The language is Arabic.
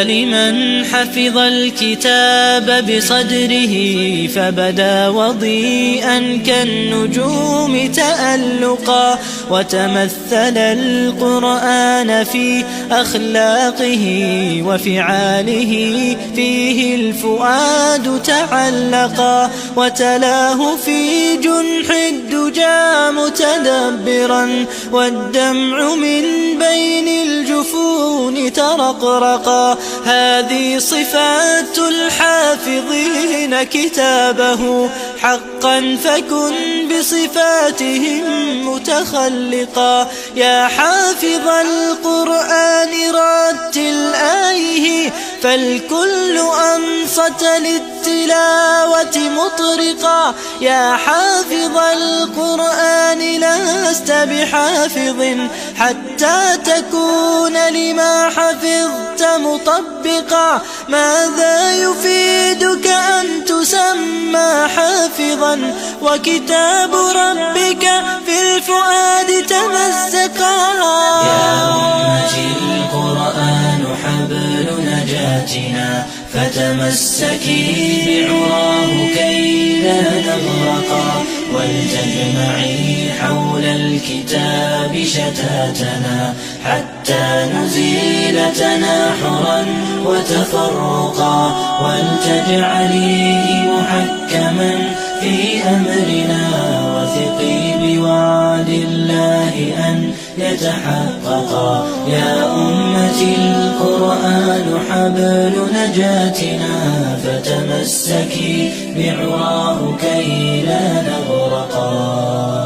لمن حفظ الكتاب بصدره فبدا وضيئا كالنجوم تألقا، وتمثل القرآن في أخلاقه وفعاله، فيه الفؤاد تعلقا، وتلاه في جنح الدجى متدبرا، والدمع من بين الجفون ترقرقا. هذه صفات الحافظين كتابه حقا، فكن بصفاتهم متخلقا. يا حافظ القرآن رتل آيه، فالكل أنصت للتلاوة مطرقا. يا حافظ القرآن لست بحافظ حتى تكون لما حفظت مطبقا. ماذا يفيدك أن تسمى حافظا وكتاب ربك في الفؤاد تمزقا؟ يا أمتي القرآن حبل نجاتنا، فتمسكي بعراه كي لا نغرقا، ولتجمعي حول الكتاب شتاتنا، حتى نزيل تناحرا وتفرقا، ولتجعليه محكما في أمرنا، وثقي بوعد الله أن يتحققا. يا أمتي القرآن حبل نجاتنا، فتمسكي بعراه كي لا نغرقا.